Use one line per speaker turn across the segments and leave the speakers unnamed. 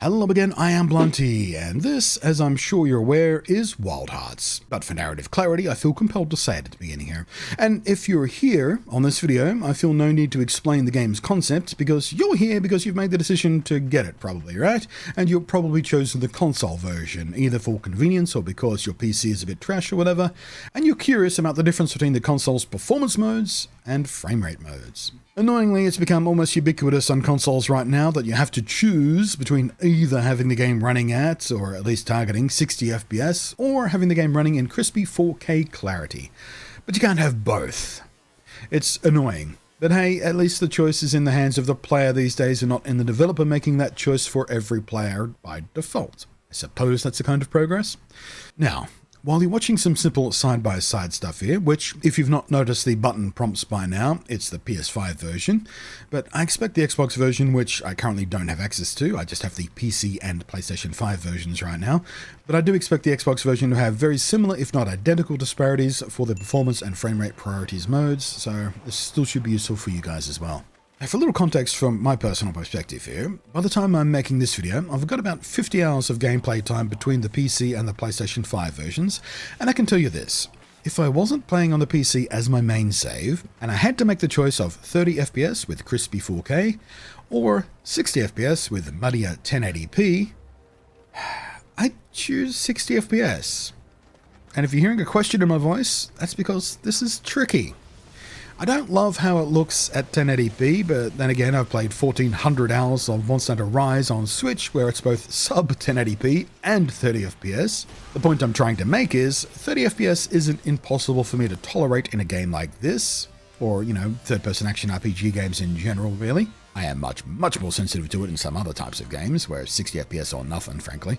Hello again, I am Blunty, and this, as I'm sure you're aware, is Wild Hearts. But for narrative clarity, I feel compelled to say it at the beginning here. And if you're here on this video, I feel no need to explain the game's concept, because you're here because you've made the decision to get it, probably, right? And you've probably chosen the console version, either for convenience or because your PC is a bit trash or whatever, and you're curious about the difference between the console's performance modes and frame rate modes. Annoyingly, it's become almost ubiquitous on consoles right now that you have to choose between either having the game running at, or at least targeting, 60 FPS, or having the game running in crispy 4K clarity. But you can't have both. It's annoying. But hey, at least the choice is in the hands of the player these days and not in the developer making that choice for every player by default. I suppose that's the kind of progress. Now, while you're watching some simple side-by-side stuff here, which, if you've not noticed the button prompts by now, it's the PS5 version, but I expect the Xbox version, which I currently don't have access to, I just have the PC and PlayStation 5 versions right now, but I do expect the Xbox version to have very similar, if not identical, disparities for the performance and frame rate priorities modes, so this still should be useful for you guys as well. Now, for a little context from my personal perspective here, by the time I'm making this video, I've got about 50 hours of gameplay time between the PC and the PlayStation 5 versions, and I can tell you this. If I wasn't playing on the PC as my main save, and I had to make the choice of 30 FPS with crispy 4K, or 60 FPS with muddier 1080p, I'd choose 60 FPS. And if you're hearing a question in my voice, that's because this is tricky. I don't love how it looks at 1080p, but then again, I've played 1400 hours of Monster Hunter Rise on Switch, where it's both sub 1080p and 30 FPS. The point I'm trying to make is, 30 FPS isn't impossible for me to tolerate in a game like this, or, third-person action RPG games in general, really. I am much more sensitive to it in some other types of games, where 60 FPS or nothing, frankly.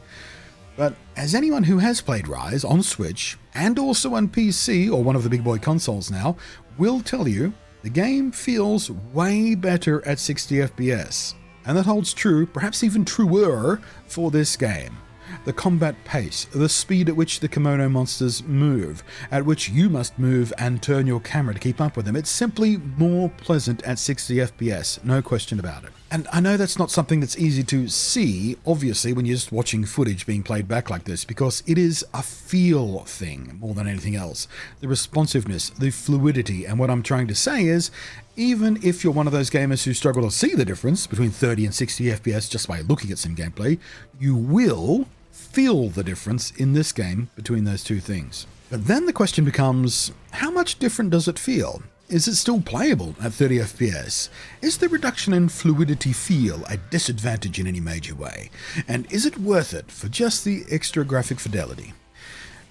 But as anyone who has played Rise on Switch, and also on PC, or one of the big boy consoles now, will tell you, the game feels way better at 60 FPS. And that holds true, perhaps even truer, for this game. The combat pace, the speed at which the kimono monsters move, at which you must move and turn your camera to keep up with them. It's simply more pleasant at 60 FPS, no question about it. And I know that's not something that's easy to see, obviously, when you're just watching footage being played back like this, because it is a feel thing more than anything else. The responsiveness, the fluidity, and what I'm trying to say is, even if you're one of those gamers who struggle to see the difference between 30 and 60 FPS just by looking at some gameplay, you will feel the difference in this game between those two things. But then the question becomes, how much different does it feel? Is it still playable at 30 FPS? Is the reduction in fluidity feel a disadvantage in any major way? And is it worth it for just the extra graphic fidelity?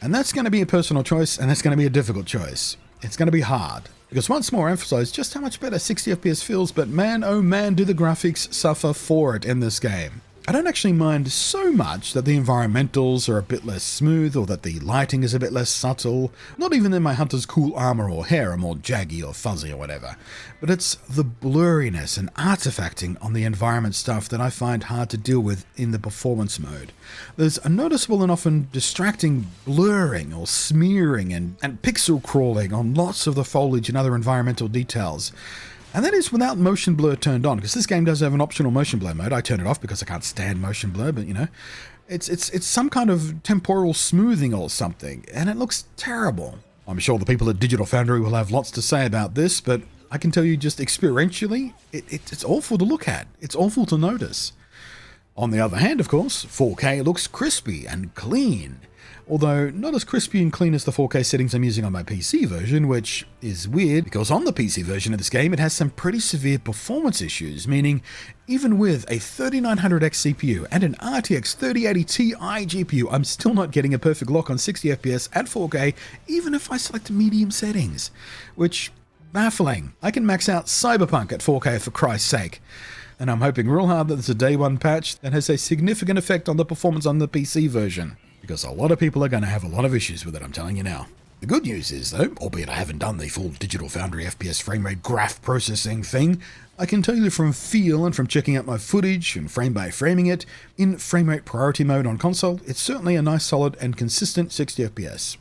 And that's going to be a personal choice, and that's going to be a difficult choice. It's going to be hard. Because once more, I emphasize just how much better 60 FPS feels, but man, oh man, do the graphics suffer for it in this game. I don't actually mind so much that the environmentals are a bit less smooth, or that the lighting is a bit less subtle. Not even that my hunter's cool armor or hair are more jaggy or fuzzy or whatever. But it's the blurriness and artifacting on the environment stuff that I find hard to deal with in the performance mode. There's a noticeable and often distracting blurring or smearing and pixel crawling on lots of the foliage and other environmental details. And that is without motion blur turned on, because this game does have an optional motion blur mode. I turn it off because I can't stand motion blur, but it's some kind of temporal smoothing or something, and it looks terrible. I'm sure the people at Digital Foundry will have lots to say about this, but I can tell you just experientially, it's awful to look at. It's awful to notice. On the other hand, of course, 4K looks crispy and clean. Although not as crispy and clean as the 4K settings I'm using on my PC version, which is weird because on the PC version of this game it has some pretty severe performance issues, meaning even with a 3900X CPU and an RTX 3080 Ti GPU, I'm still not getting a perfect lock on 60 FPS at 4K even if I select medium settings, which, baffling. I can max out Cyberpunk at 4K for Christ's sake. And I'm hoping real hard that there's a day one patch that has a significant effect on the performance on the PC version, because a lot of people are going to have a lot of issues with it, I'm telling you now. The good news is, though, albeit I haven't done the full Digital Foundry FPS frame rate graph processing thing, I can tell you from feel and from checking out my footage and frame by framing it, in frame rate priority mode on console, it's certainly a nice solid and consistent 60 FPS.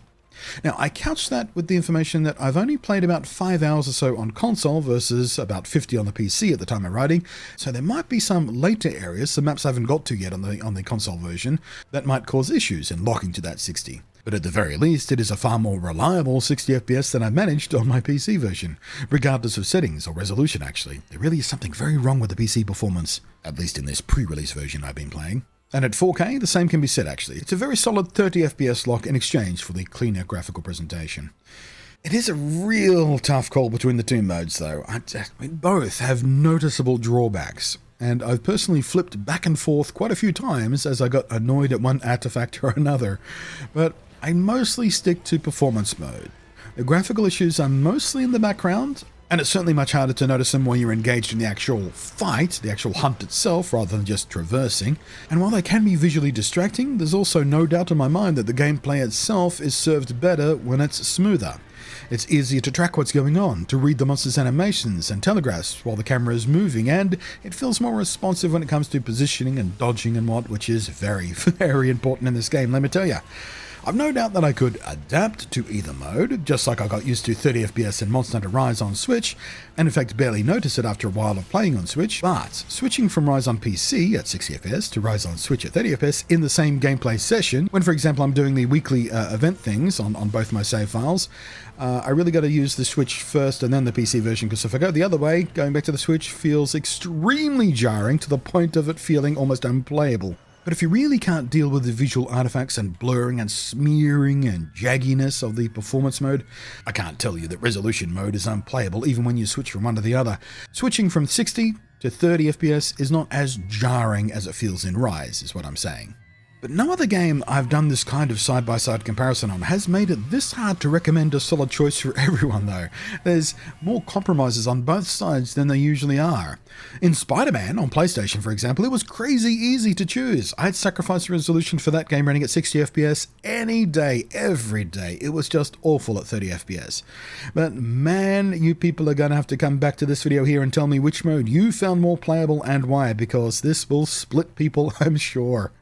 Now, I couch that with the information that I've only played about 5 hours or so on console versus about 50 on the PC at the time of writing, so there might be some later areas, some maps I haven't got to yet on the console version, that might cause issues in locking to that 60. But at the very least, it is a far more reliable 60 FPS than I've managed on my PC version, regardless of settings or resolution actually. There really is something very wrong with the PC performance, at least in this pre-release version I've been playing. And at 4K, the same can be said actually. It's a very solid 30 FPS lock in exchange for the cleaner graphical presentation. It is a real tough call between the two modes though. Both have noticeable drawbacks. And I've personally flipped back and forth quite a few times as I got annoyed at one artifact or another. But I mostly stick to performance mode. The graphical issues are mostly in the background, and it's certainly much harder to notice them when you're engaged in the actual fight, the actual hunt itself, rather than just traversing. And while they can be visually distracting, there's also no doubt in my mind that the gameplay itself is served better when it's smoother. It's easier to track what's going on, to read the monster's animations and telegraphs while the camera is moving, and it feels more responsive when it comes to positioning and dodging and what, which is very, very important in this game, let me tell you. I've no doubt that I could adapt to either mode, just like I got used to 30 FPS in Monster Hunter Rise on Switch, and in fact barely notice it after a while of playing on Switch, but switching from Rise on PC at 60 FPS to Rise on Switch at 30 FPS in the same gameplay session, when for example I'm doing the weekly event things on both my save files, I really got to use the Switch first and then the PC version, because if I go the other way, going back to the Switch feels extremely jarring to the point of it feeling almost unplayable. But if you really can't deal with the visual artifacts and blurring and smearing and jagginess of the performance mode, I can't tell you that resolution mode is unplayable even when you switch from one to the other. Switching from 60 to 30 FPS is not as jarring as it feels in Rise, is what I'm saying. But no other game I've done this kind of side-by-side comparison on has made it this hard to recommend a solid choice for everyone though. There's more compromises on both sides than there usually are. In Spider-Man on PlayStation, for example, it was crazy easy to choose. I'd sacrifice resolution for that game running at 60 FPS any day, every day. It was just awful at 30 FPS. But man, you people are gonna have to come back to this video here and tell me which mode you found more playable and why, because this will split people, I'm sure.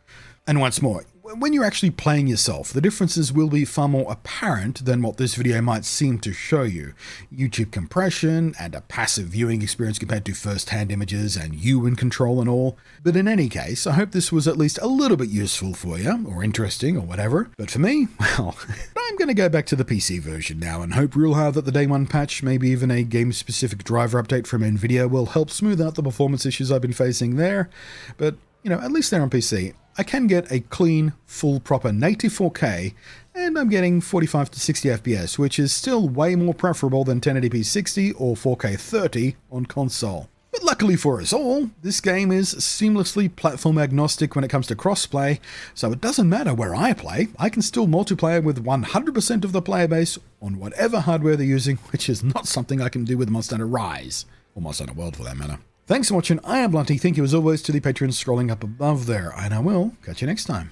And once more, when you're actually playing yourself, the differences will be far more apparent than what this video might seem to show you. YouTube compression and a passive viewing experience compared to first-hand images and you in control and all. But in any case, I hope this was at least a little bit useful for you, or interesting, or whatever. But for me, well, I'm going to go back to the PC version now and hope real hard that the day one patch, maybe even a game-specific driver update from Nvidia, will help smooth out the performance issues I've been facing there. But, you know, at least they're on PC. I can get a clean, full, proper native 4K, and I'm getting 45 to 60 FPS, which is still way more preferable than 1080p 60 or 4K 30 on console. But luckily for us all, this game is seamlessly platform agnostic when it comes to crossplay, so it doesn't matter where I play, I can still multiplayer with 100% of the player base on whatever hardware they're using, which is not something I can do with Monster Hunter Rise, or Monster Hunter World for that matter. Thanks for watching, I am Blunty, thank you as always to the patrons scrolling up above there, and I will catch you next time.